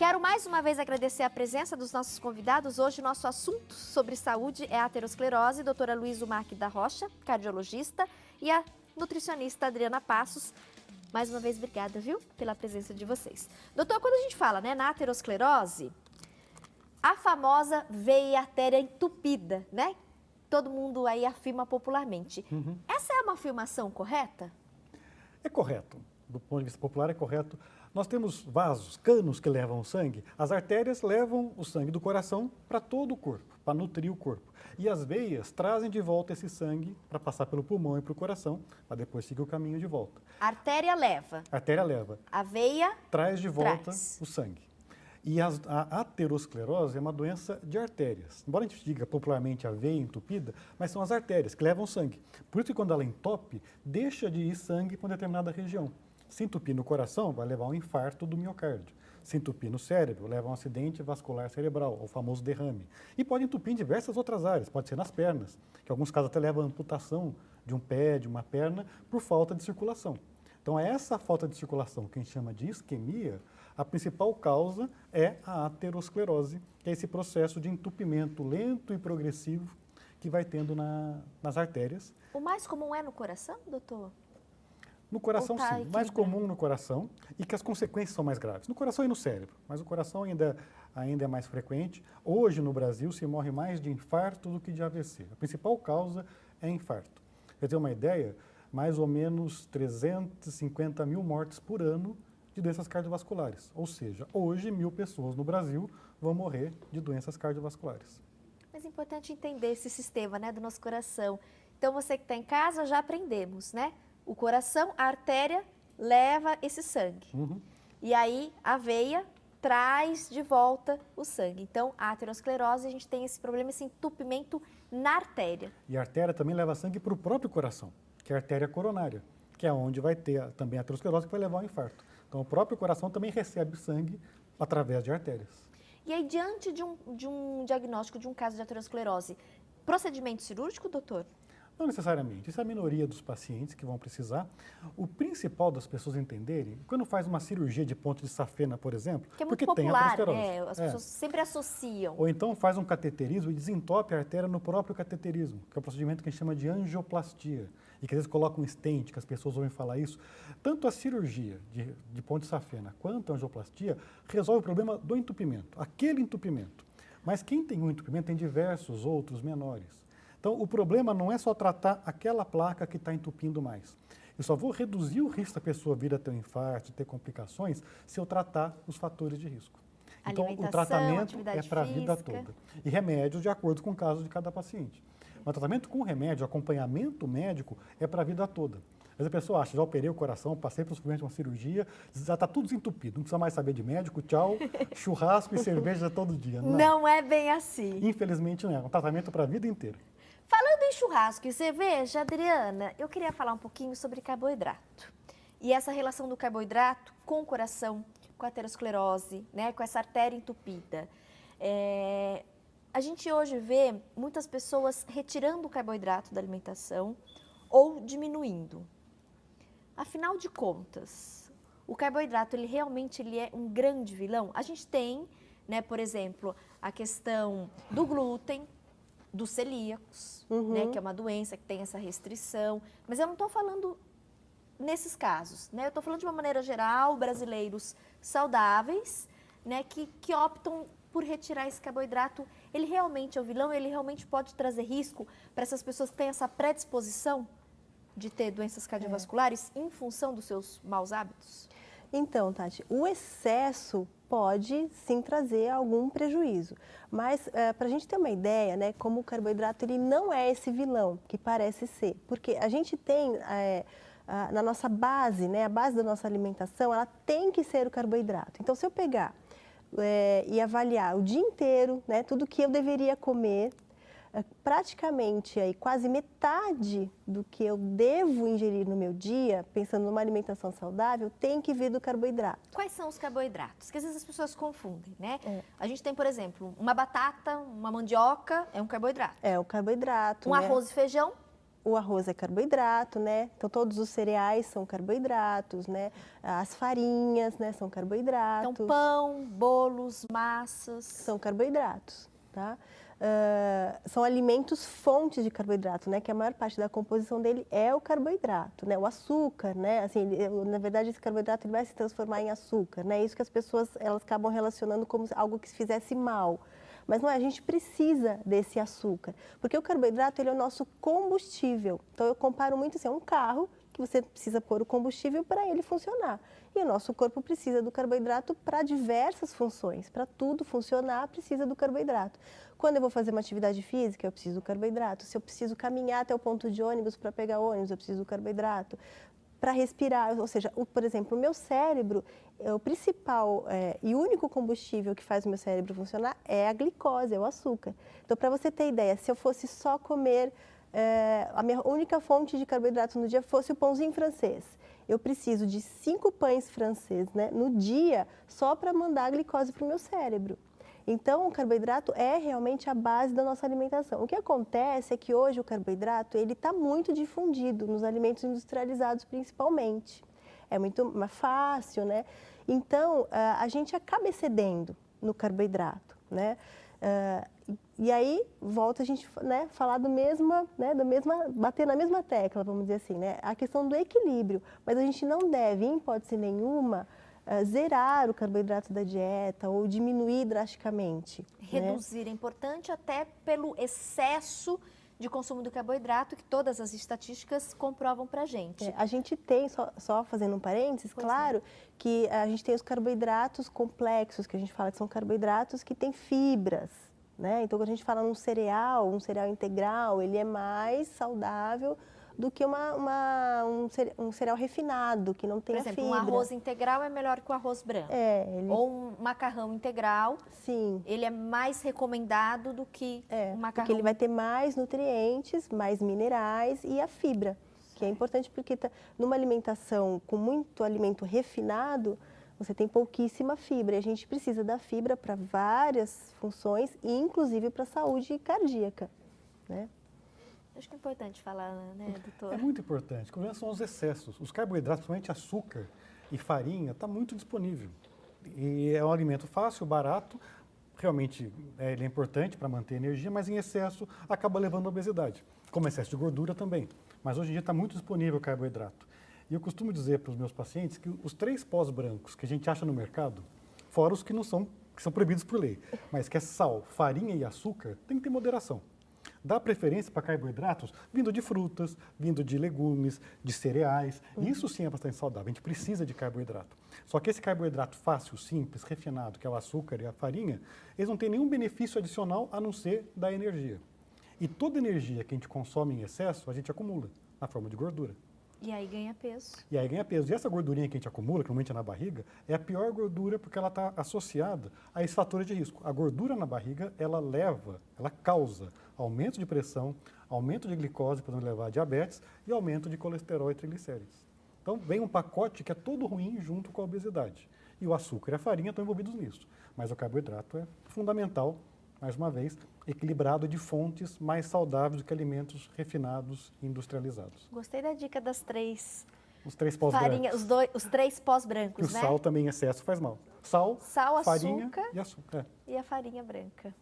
Quero mais uma vez agradecer a presença dos nossos convidados. Hoje o nosso assunto sobre saúde é a aterosclerose, doutora Luísa Marque da Rocha, cardiologista, e a nutricionista Adriana Passos. Mais uma vez, obrigada, viu, pela presença de vocês. Doutor, quando a gente fala, né, na aterosclerose, a famosa veia e artéria entupida, né? Todo mundo aí afirma popularmente. Essa é uma afirmação correta? É correto. Do ponto de vista popular, é correto. Nós temos vasos, canos que levam o sangue. As artérias levam o sangue do coração para todo o corpo, para nutrir o corpo. E as veias trazem de volta esse sangue para passar pelo pulmão e para o coração, para depois seguir o caminho de volta. A artéria leva. A artéria leva. A veia traz de volta o sangue. E a aterosclerose é uma doença de artérias. Embora a gente diga popularmente a veia entupida, mas são as artérias que levam o sangue. Por isso que quando ela entope, deixa de ir sangue para uma determinada região. Se entupir no coração, vai levar a um infarto do miocárdio. Se entupir no cérebro, leva a um acidente vascular cerebral, o famoso derrame. E pode entupir em diversas outras áreas, pode ser nas pernas, que em alguns casos até leva a amputação de um pé, de uma perna, por falta de circulação. Então, essa falta de circulação, que a gente chama de isquemia, a principal causa é a aterosclerose, que é esse processo de entupimento lento e progressivo que vai tendo nas artérias. O mais comum é no coração, doutor? No coração, sim. Mais comum no coração e que as consequências são mais graves. No coração e no cérebro, mas o coração ainda é mais frequente. Hoje, no Brasil, se morre mais de infarto do que de AVC. A principal causa é infarto. Para ter uma ideia, mais ou menos 350 mil mortes por ano de doenças cardiovasculares. Ou seja, hoje 1.000 pessoas no Brasil vão morrer de doenças cardiovasculares. Mas é importante entender esse sistema, né, do nosso coração. Então, você que está em casa, já aprendemos, né? O coração, a artéria, leva esse sangue. E aí, a veia traz de volta o sangue. Então, a aterosclerose, a gente tem esse problema, esse entupimento na artéria. E a artéria também leva sangue para o próprio coração, que é a artéria coronária, que é onde vai ter também a aterosclerose, que vai levar ao infarto. Então, o próprio coração também recebe sangue através de artérias. E aí, diante de um diagnóstico de um caso de aterosclerose, procedimento cirúrgico, doutor? Não necessariamente. Isso é a minoria dos pacientes que vão precisar. O principal das pessoas entenderem, quando faz uma cirurgia de ponte de safena, por exemplo, que é muito porque popular, tem aterosclerose. né? As pessoas sempre associam. Ou então faz um cateterismo e desentope a artéria no próprio cateterismo, que é um procedimento que a gente chama de angioplastia, e que às vezes coloca um stent, que as pessoas ouvem falar isso. Tanto a cirurgia de ponte de safena quanto a angioplastia resolve o problema do entupimento, aquele entupimento. Mas quem tem um entupimento tem diversos outros menores. Então, o problema não é só tratar aquela placa que está entupindo mais. Eu só vou reduzir o risco da pessoa vir a ter um infarto, ter complicações, se eu tratar os fatores de risco. Então, o tratamento é para a vida toda. E remédios de acordo com o caso de cada paciente. Mas o tratamento com remédio, acompanhamento médico, é para a vida toda. Às vezes a pessoa acha, já operei o coração, passei por uma cirurgia, já está tudo desentupido, não precisa mais saber de médico, tchau, churrasco e cerveja todo dia. Não é bem assim. Infelizmente não é, é um tratamento para a vida inteira. Falando em churrasco e cerveja, Adriana, eu queria falar um pouquinho sobre carboidrato. E essa relação do carboidrato com o coração, com a aterosclerose, né, com essa artéria entupida. A gente hoje vê muitas pessoas retirando o carboidrato da alimentação ou diminuindo. Afinal de contas, o carboidrato ele realmente é um grande vilão? A gente tem, né, por exemplo, a questão do glúten, dos celíacos, né, que é uma doença que tem essa restrição, mas eu não estou falando nesses casos, né, eu estou falando de uma maneira geral, brasileiros saudáveis, né, que optam por retirar esse carboidrato. Ele realmente é o vilão? Ele realmente pode trazer risco para essas pessoas que têm essa predisposição de ter doenças cardiovasculares em função dos seus maus hábitos? Então, Tati, o excesso pode sim trazer algum prejuízo, mas para a gente ter uma ideia, né, como o carboidrato ele não é esse vilão que parece ser, porque a gente tem na nossa base, né, a base da nossa alimentação, ela tem que ser o carboidrato. Então, se eu pegar e avaliar o dia inteiro, né, tudo que eu deveria comer, praticamente aí, quase metade do que eu devo ingerir no meu dia, pensando numa alimentação saudável, tem que vir do carboidrato. Quais são os carboidratos? Que às vezes as pessoas confundem, né? A gente tem, por exemplo, uma batata, uma mandioca, é um carboidrato. É o carboidrato. Um arroz e feijão. O arroz é carboidrato, né? Então, todos os cereais são carboidratos, né? As farinhas, né, são carboidratos. Então, pão, bolo, grãos, massas? São carboidratos, tá? São alimentos fontes de carboidrato, né? Que a maior parte da composição dele é o carboidrato, né? O açúcar, né? Assim, na verdade, esse carboidrato ele vai se transformar em açúcar, né? Isso que as pessoas elas acabam relacionando como algo que se fizesse mal. Mas não é, a gente precisa desse açúcar, porque o carboidrato ele é o nosso combustível. Então, eu comparo muito assim, é um carro que você precisa pôr o combustível para ele funcionar. E o nosso corpo precisa do carboidrato para diversas funções. Para tudo funcionar, precisa do carboidrato. Quando eu vou fazer uma atividade física, eu preciso do carboidrato. Se eu preciso caminhar até o ponto de ônibus para pegar ônibus, eu preciso do carboidrato. Para respirar, ou seja, por exemplo, o meu cérebro, o principal e único combustível que faz o meu cérebro funcionar é a glicose, é o açúcar. Então, para você ter ideia, se eu fosse só comer, a minha única fonte de carboidrato no dia fosse o pãozinho francês, eu preciso de 5 pães franceses, né, no dia só para mandar a glicose para o meu cérebro. Então, o carboidrato é realmente a base da nossa alimentação. O que acontece é que hoje o carboidrato ele está muito difundido nos alimentos industrializados principalmente. É muito mais fácil, né? Então, a gente acaba excedendo no carboidrato, né? E aí, volta a gente falar bater na mesma tecla, vamos dizer assim, né? A questão do equilíbrio. Mas a gente não deve, em hipótese nenhuma, zerar o carboidrato da dieta ou diminuir drasticamente. Reduzir, né? É importante até pelo excesso de consumo do carboidrato que todas as estatísticas comprovam pra gente. A gente tem, só fazendo um parênteses, claro, que a gente tem os carboidratos complexos, que a gente fala que são carboidratos que têm fibras, né? Então, quando a gente fala um cereal integral, ele é mais saudável do que um cereal refinado, que não tem a fibra. Por exemplo, um arroz integral é melhor que o arroz branco. Ou um macarrão integral, sim, ele é mais recomendado do que um macarrão. Porque ele vai ter mais nutrientes, mais minerais e a fibra, que é importante porque numa alimentação com muito alimento refinado, você tem pouquíssima fibra. E a gente precisa da fibra para várias funções, inclusive para a saúde cardíaca, né? Acho que é importante falar, né, doutor? É muito importante. Quando são os excessos. Os carboidratos, principalmente açúcar e farinha, está muito disponível. E é um alimento fácil, barato. Realmente, ele é importante para manter a energia, mas em excesso acaba levando à obesidade. Como excesso de gordura também. Mas hoje em dia está muito disponível o carboidrato. E eu costumo dizer para os meus pacientes que os 3 pós brancos que a gente acha no mercado, fora os que não são, que são proibidos por lei, mas que é sal, farinha e açúcar, tem que ter moderação. Dá preferência para carboidratos vindo de frutas, vindo de legumes, de cereais. Isso sim é bastante saudável, a gente precisa de carboidrato. Só que esse carboidrato fácil, simples, refinado, que é o açúcar e a farinha, eles não têm nenhum benefício adicional a não ser da energia. E toda energia que a gente consome em excesso, a gente acumula na forma de gordura. E aí ganha peso. E aí ganha peso. E essa gordurinha que a gente acumula, que normalmente é na barriga, é a pior gordura porque ela está associada a esses fatores de risco. A gordura na barriga, ela causa aumento de pressão, aumento de glicose, podendo levar a diabetes, e aumento de colesterol e triglicéridos. Então, vem um pacote que é todo ruim junto com a obesidade. E o açúcar e a farinha estão envolvidos nisso. Mas o carboidrato é fundamental, mais uma vez, equilibrado de fontes mais saudáveis do que alimentos refinados e industrializados. Gostei da dica das 3. Os 3 pós-brancos. Os 3 pós-brancos, O né? sal também em excesso faz mal. Sal, farinha açúcar e açúcar. E a farinha branca.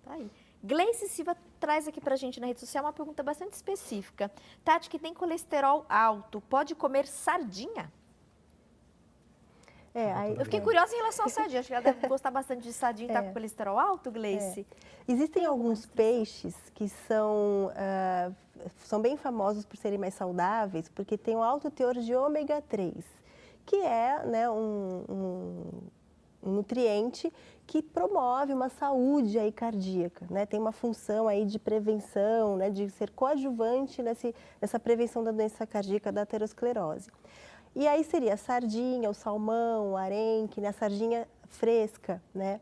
Tá aí. Gleice Silva traz aqui pra gente na rede social uma pergunta bastante específica. Tati, que tem colesterol alto, pode comer sardinha? Eu fiquei curiosa em relação à sardinha. Acho que ela deve gostar bastante de sardinha e tá com colesterol alto, Gleice? Existem alguns peixes que são bem famosos por serem mais saudáveis, porque tem um alto teor de ômega 3, que é, né, um nutriente que promove uma saúde aí cardíaca, né? Tem uma função aí de prevenção, né, de ser coadjuvante nessa prevenção da doença cardíaca, da aterosclerose. E aí seria a sardinha, o salmão, o arenque, né, a sardinha fresca, né?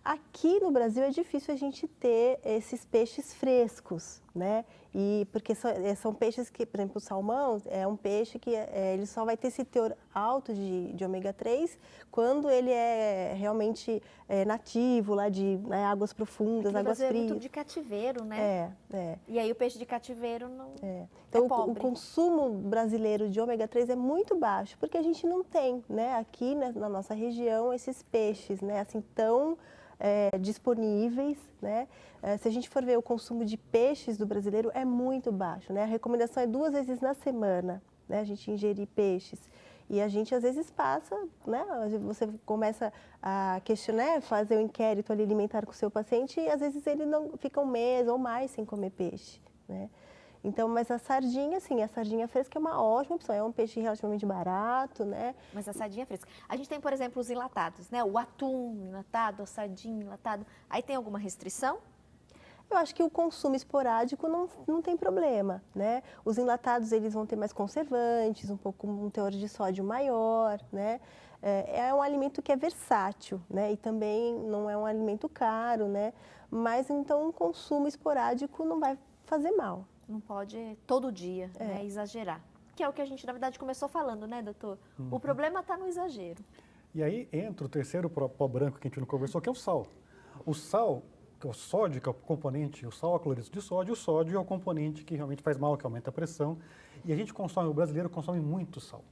Aqui no Brasil é difícil a gente ter esses peixes frescos, né? E porque são peixes que, por exemplo, o salmão é um peixe que ele só vai ter esse teor alto de ômega 3 quando ele é realmente nativo lá de águas profundas, águas frias. É muito de cativeiro, né? E aí o peixe de cativeiro não Então, é pobre. o consumo brasileiro de ômega 3 é muito baixo, porque a gente não tem, né, aqui na nossa região esses peixes, né, assim tão disponíveis, né? Se a gente for ver o consumo de peixes do brasileiro é muito baixo, né? A recomendação é 2 vezes na semana, né? A gente ingerir peixes. E a gente às vezes passa, né? Você começa a questionar, fazer um inquérito alimentar com o seu paciente e às vezes ele não fica um mês ou mais sem comer peixe, né? Então, mas a sardinha, sim, a sardinha fresca é uma ótima opção, é um peixe relativamente barato, né? Mas a sardinha fresca. A gente tem, por exemplo, os enlatados, né? O atum enlatado, a sardinha enlatado. Aí tem alguma restrição? Eu acho que o consumo esporádico não tem problema, né? Os enlatados, eles vão ter mais conservantes, um teor de sódio maior, né? É um alimento que é versátil, né? E também não é um alimento caro, né? Mas, então, um consumo esporádico não vai fazer mal. Não pode todo dia, né, exagerar. Que é o que a gente, na verdade, começou falando, né, doutor? O problema está no exagero. E aí entra o terceiro pó branco que a gente não conversou, que é o sal. O sal, que é o sódio, que é o componente, o sal é cloreto de sódio, o sódio é o componente que realmente faz mal, que aumenta a pressão. E a gente consome, o brasileiro consome muito sal.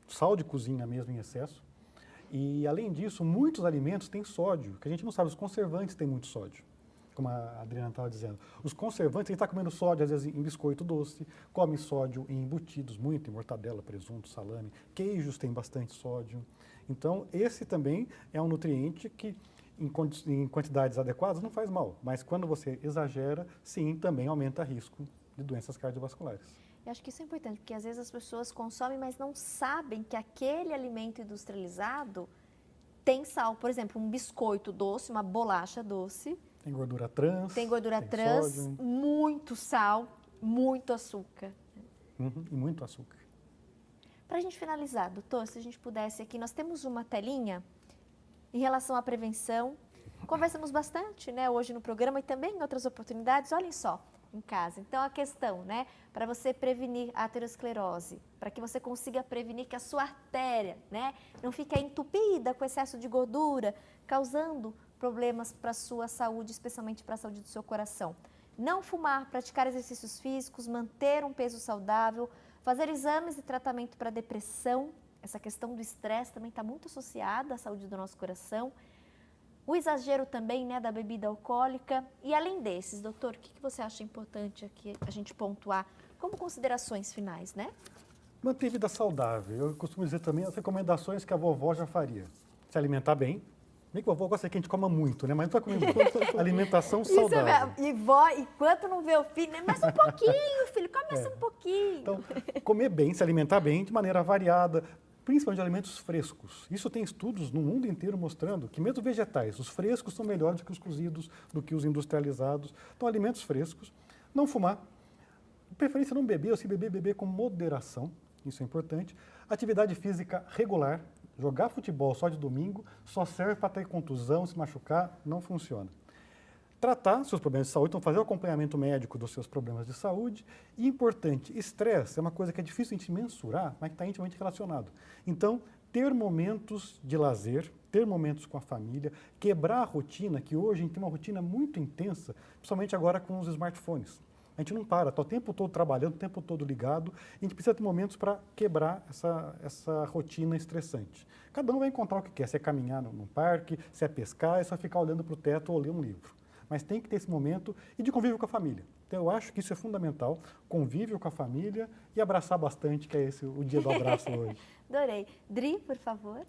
Sal de cozinha mesmo em excesso. E, além disso, muitos alimentos têm sódio, que a gente não sabe, os conservantes têm muito sódio. Como a Adriana estava dizendo. Os conservantes, a gente está comendo sódio, às vezes, em biscoito doce, come sódio em embutidos, muito, em mortadela, presunto, salame. Queijos têm bastante sódio. Então, esse também é um nutriente que, em quantidades adequadas, não faz mal. Mas quando você exagera, sim, também aumenta o risco de doenças cardiovasculares. Eu acho que isso é importante, porque às vezes as pessoas consomem, mas não sabem que aquele alimento industrializado tem sal. Por exemplo, um biscoito doce, uma bolacha doce. Tem gordura trans. Tem gordura trans, sódio. muito sal, muito açúcar. E muito açúcar. Para a gente finalizar, doutor, se a gente pudesse aqui, nós temos uma telinha em relação à prevenção. Conversamos bastante, né, hoje no programa e também em outras oportunidades. Olhem só, em casa. Então, a questão, né, para você prevenir a aterosclerose, para que você consiga prevenir que a sua artéria, né, não fique entupida com excesso de gordura, causando problemas para a sua saúde, especialmente para a saúde do seu coração. Não fumar, praticar exercícios físicos, manter um peso saudável, fazer exames e tratamento para depressão. Essa questão do estresse também está muito associada à saúde do nosso coração. O exagero também, né, da bebida alcoólica. E além desses, doutor, o que você acha importante aqui a gente pontuar como considerações finais, né? Manter vida saudável. Eu costumo dizer também as recomendações que a vovó já faria. Se alimentar bem. Bem que a vovó gosta que a gente coma muito, né? Mas não está comendo muito. Alimentação saudável. E vó, enquanto não vê o filho, né? Mais um pouquinho, filho, come mais um pouquinho. Então, comer bem, se alimentar bem, de maneira variada, principalmente de alimentos frescos. Isso tem estudos no mundo inteiro mostrando que mesmo vegetais, os frescos são melhores do que os cozidos, do que os industrializados. Então, alimentos frescos. Não fumar. De preferência não beber, ou se beber, beber com moderação. Isso é importante. Atividade física regular. Jogar futebol só de domingo só serve para ter contusão, se machucar, não funciona. Tratar seus problemas de saúde, então fazer o acompanhamento médico dos seus problemas de saúde. E importante, estresse é uma coisa que é difícil a gente mensurar, mas que está intimamente relacionado. Então, ter momentos de lazer, ter momentos com a família, quebrar a rotina, que hoje a gente tem uma rotina muito intensa, principalmente agora com os smartphones. A gente não para, está o tempo todo trabalhando, o tempo todo ligado. A gente precisa ter momentos para quebrar essa rotina estressante. Cada um vai encontrar o que quer, se é caminhar num parque, se é pescar, é só ficar olhando para o teto ou ler um livro. Mas tem que ter esse momento e de convívio com a família. Então, eu acho que isso é fundamental, convívio com a família e abraçar bastante, que é esse o dia do abraço hoje. Adorei. Dri, por favor.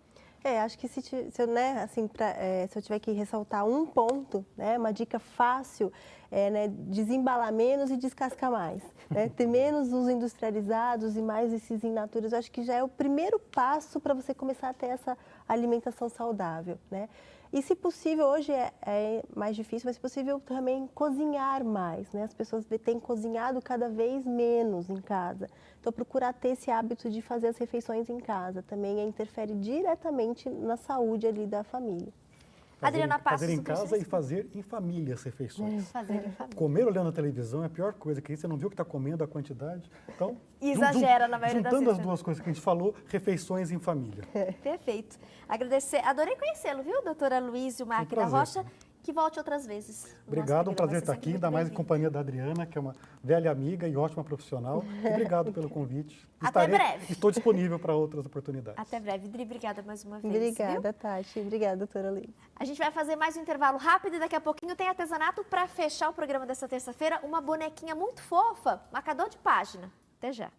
Acho que se eu tiver que ressaltar um ponto, né, uma dica fácil é, né, desembalar menos e descascar mais. Né? Ter menos os industrializados e mais esses in natura, eu acho que já é o primeiro passo para você começar a ter essa alimentação saudável. Né? E, se possível, hoje é mais difícil, mas se possível também cozinhar mais. Né? As pessoas têm cozinhado cada vez menos em casa. Então, procurar ter esse hábito de fazer as refeições em casa também interfere diretamente na saúde ali da família. Adriana, passa fazer em os casa e ingredientes. fazer em família as refeições. Fazer em família. Comer olhando a televisão é a pior coisa, que aí você não viu o que está comendo, a quantidade. Então, Exagera na maioria das juntando vezes, as né? duas coisas que a gente falou, refeições em família. Perfeito. Agradecer, adorei conhecê-lo, viu, doutora Luísio Marque da prazer. Rocha, que volte outras vezes. no nosso Obrigado, um programa. prazer Vai ser estar sempre aqui, muito ainda mais em bem-vindo. companhia da Adriana, que é uma velha amiga e ótima profissional. Obrigado pelo convite. Até breve. Estou disponível para outras oportunidades. Até breve. Dri, obrigada mais uma vez. Obrigada, Viu? Tati. Obrigada, doutora Luísa. A gente vai fazer mais um intervalo rápido e daqui a pouquinho tem artesanato para fechar o programa dessa terça-feira. Uma bonequinha muito fofa, marcador de página. Até já.